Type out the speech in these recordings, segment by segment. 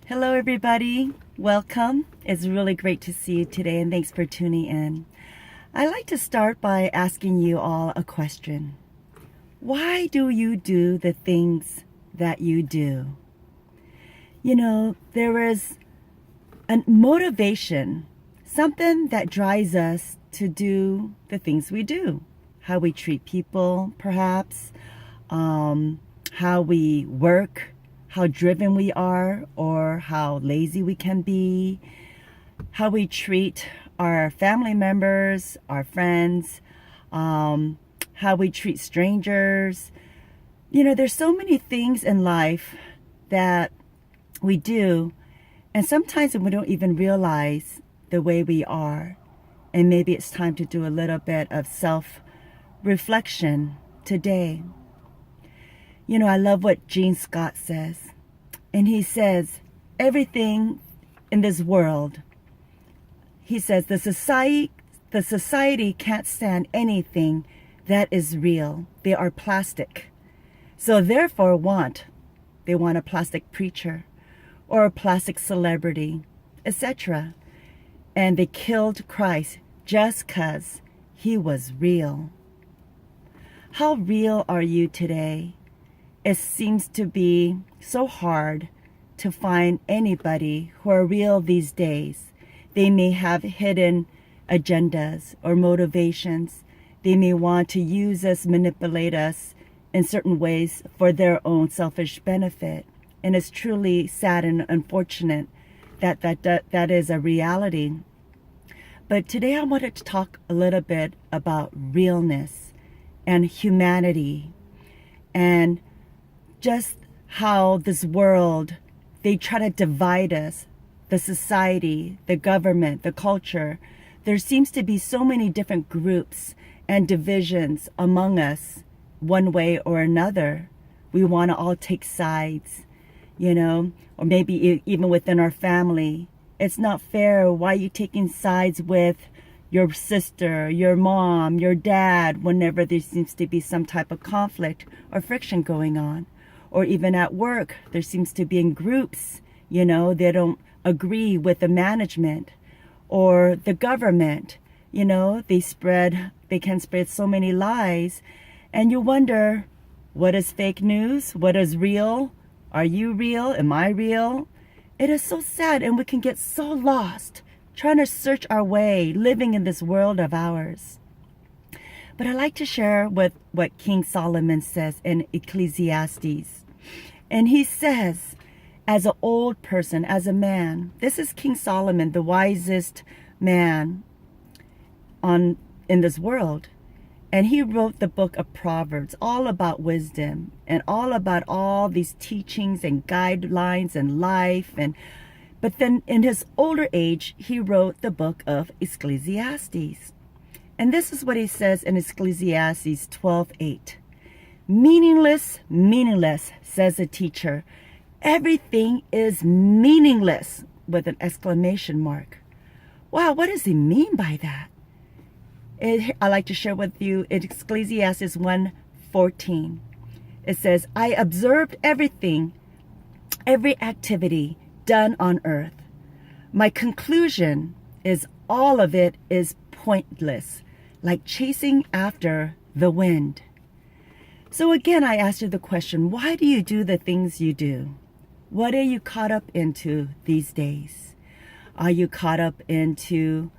Hello, everybody. Welcome. It's really great to see you today, and thanks for tuning in. I'd like to start by asking you all a question. Why do you do the things that you do? There is a motivation, something that drives us to do the things we do. How we treat people, perhaps, how we work, how driven we are, or how lazy we can be, how we treat our family members, our friends, how we treat strangers. There's so many things in life that we do, and sometimes we don't even realize the way we are. And maybe it's time to do a little bit of self-reflection today. I love what Gene Scott says. And he says, everything in this world, he says, the society can't stand anything that is real. They are plastic. So therefore they want a plastic preacher or a plastic celebrity, etc. And they killed Christ just because he was real. How real are you today? It seems to be so hard to find anybody who are real these days. They may have hidden agendas or motivations. They may want to use us, manipulate us in certain ways for their own selfish benefit. And it's truly sad and unfortunate that is a reality. But today I wanted to talk a little bit about realness and humanity and just how this world, they try to divide us, the society, the government, the culture. There seems to be so many different groups and divisions among us, one way or another. We want to all take sides, or maybe even within our family. It's not fair. Why are you taking sides with your sister, your mom, your dad, whenever there seems to be some type of conflict or friction going on? Or even at work, there seems to be in groups, they don't agree with the management or the government. They can spread so many lies. And you wonder, what is fake news? What is real? Are you real? Am I real? It is so sad, and we can get so lost trying to search our way, living in this world of ours. But I'd like to share with what King Solomon says in Ecclesiastes. And he says, as an old person, as a man, this is King Solomon, the wisest man in this world. And he wrote the book of Proverbs, all about wisdom and all about all these teachings and guidelines and life. But then in his older age, he wrote the book of Ecclesiastes. And this is what he says in Ecclesiastes 12:8. Meaningless, meaningless, says the teacher. Everything is meaningless, with an exclamation mark. Wow, what does he mean by that? I'd like to share with you in Ecclesiastes 1:14. It says, I observed everything, every activity done on earth. My conclusion is all of it is pointless, like chasing after the wind. So again, I asked you the question, why do you do the things you do? What are you caught up into these days? Are you caught up into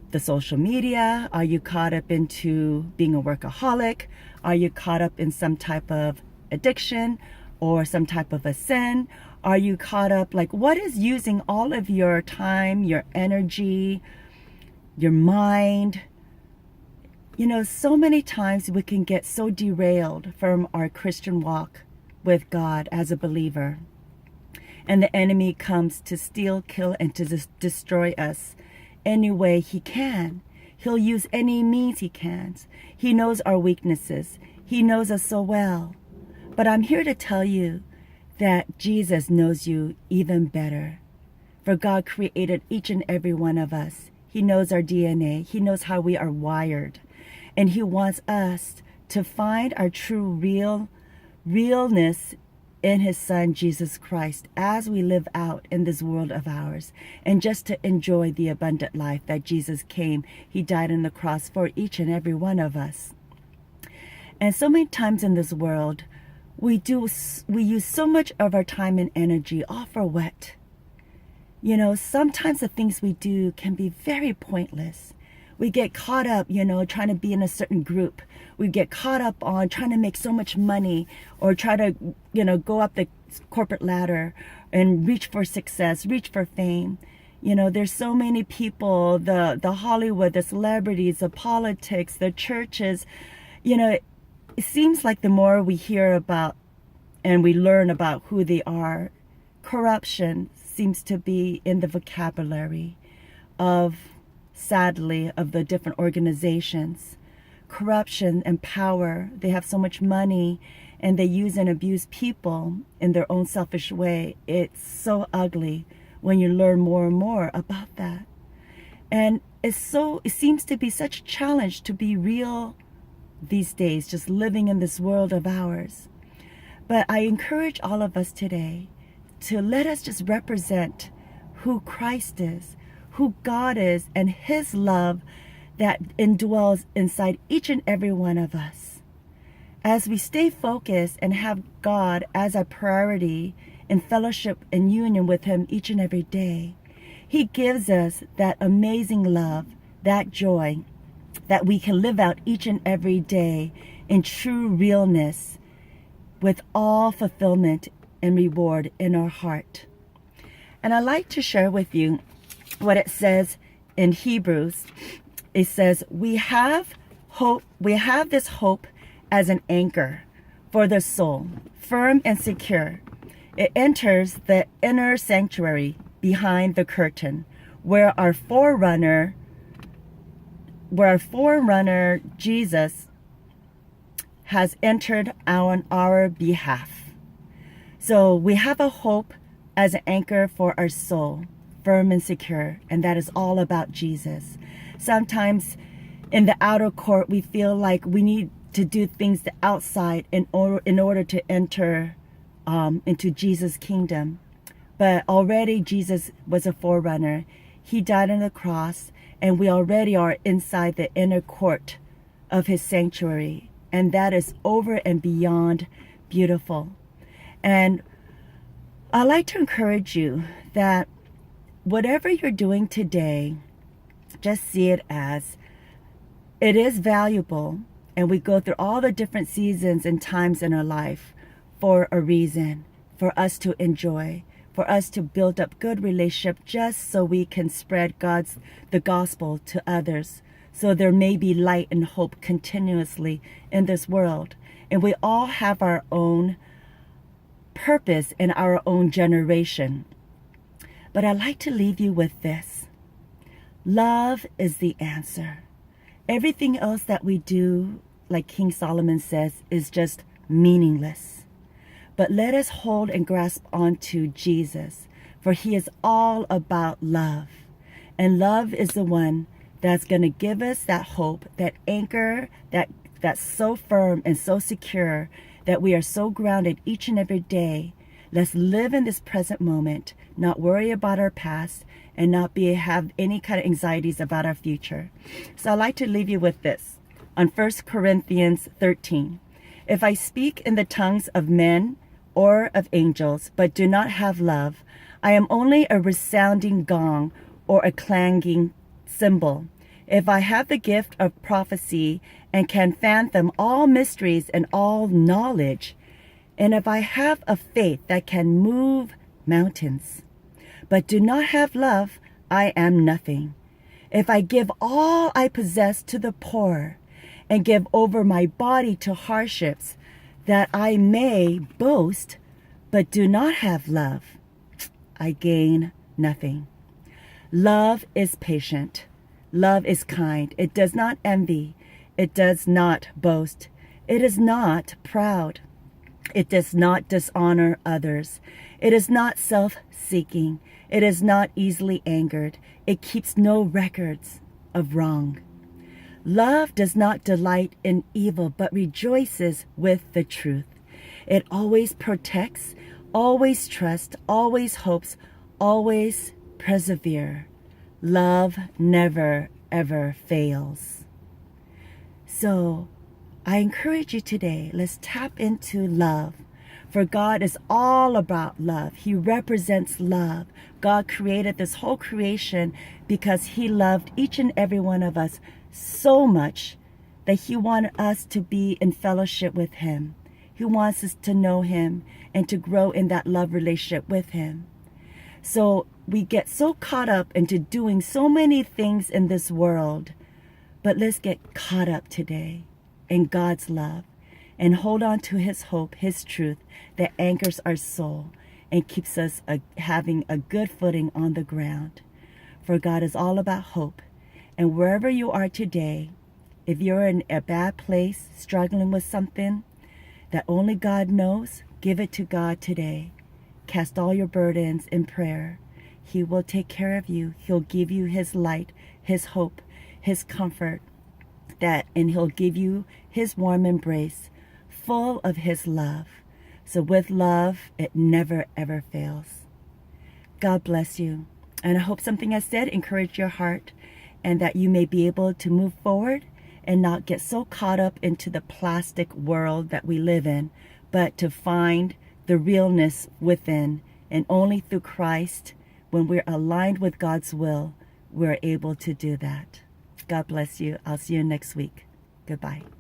the social media? Are you caught up into being a workaholic? Are you caught up in some type of addiction or some type of a sin? Are you caught up, what is using all of your time, your energy, your mind? So many times we can get so derailed from our Christian walk with God as a believer. And the enemy comes to steal, kill, and to destroy us any way he can. He'll use any means he can. He knows our weaknesses. He knows us so well. But I'm here to tell you that Jesus knows you even better. For God created each and every one of us. He knows our DNA. He knows how we are wired. And he wants us to find our true realness in his son, Jesus Christ, as we live out in this world of ours, and just to enjoy the abundant life that Jesus came. He died on the cross for each and every one of us. And so many times in this world, we use so much of our time and energy, all for what? You know, sometimes the things we do can be very pointless. We get caught up, trying to be in a certain group. We get caught up on trying to make so much money, or try to, go up the corporate ladder and reach for success, reach for fame. There's so many people, the Hollywood, the celebrities, the politics, the churches. It seems like the more we hear about and we learn about who they are, corruption seems to be in the vocabulary of, sadly, of the different organizations. Corruption and power. They have so much money and they use and abuse people in their own selfish way. It's so ugly when you learn more and more about that. And it seems to be such a challenge to be real these days, just living in this world of ours. But I encourage all of us today to let us just represent who Christ is, who God is, and his love that indwells inside each and every one of us. As we stay focused and have God as a priority in fellowship and union with him each and every day, he gives us that amazing love, that joy that we can live out each and every day in true realness with all fulfillment and reward in our heart. And I'd like to share with you what it says in Hebrews. It says, we have this hope as an anchor for the soul, firm and secure. It enters the inner sanctuary behind the curtain, where our forerunner Jesus has entered on our behalf. So we have a hope as an anchor for our soul, firm and secure, and that is all about Jesus. Sometimes in the outer court, we feel like we need to do things the outside in order to enter into Jesus' kingdom. But already Jesus was a forerunner. He died on the cross, and we already are inside the inner court of his sanctuary. And that is over and beyond beautiful. And I'd like to encourage you that whatever you're doing today, just see it as it is valuable. And we go through all the different seasons and times in our life for a reason, for us to enjoy, for us to build up good relationship, just so we can spread the gospel to others, so there may be light and hope continuously in this world. And we all have our own purpose in our own generation. But I'd like to leave you with this. Love is the answer. Everything else that we do, like King Solomon says, is just meaningless. But let us hold and grasp onto Jesus, for he is all about love. And love is the one that's going to give us that hope, that anchor, that's so firm and so secure that we are so grounded each and every day. Let's live in this present moment, not worry about our past, and not have any kind of anxieties about our future. So I'd like to leave you with this on 1 Corinthians 13. If I speak in the tongues of men or of angels, but do not have love, I am only a resounding gong or a clanging cymbal. If I have the gift of prophecy and can fathom all mysteries and all knowledge, and if I have a faith that can move mountains, but do not have love, I am nothing. If I give all I possess to the poor and give over my body to hardships, that I may boast, but do not have love, I gain nothing. Love is patient. Love is kind. It does not envy. It does not boast. It is not proud. It does not dishonor others. It is not self-seeking. It is not easily angered. It keeps no records of wrong. Love does not delight in evil, but rejoices with the truth. It always protects always trust, always hopes, always persevere. Love never, ever fails. So I encourage you today, let's tap into love. For God is all about love. He represents love. God created this whole creation because He loved each and every one of us so much that He wanted us to be in fellowship with Him. He wants us to know Him and to grow in that love relationship with Him. So we get so caught up into doing so many things in this world, but let's get caught up today in God's love and hold on to His hope, His truth that anchors our soul and keeps us having a good footing on the ground. For God is all about hope. And wherever you are today, if you're in a bad place, struggling with something that only God knows, give it to God today. Cast all your burdens in prayer. He will take care of you. He'll give you His light, His hope, His comfort, and He'll give you His warm embrace, full of His love. So with love, it never, ever fails. God bless you. And I hope something I said encouraged your heart and that you may be able to move forward and not get so caught up into the plastic world that we live in, but to find the realness within. And only through Christ, when we're aligned with God's will, we're able to do that. God bless you. I'll see you next week. Goodbye.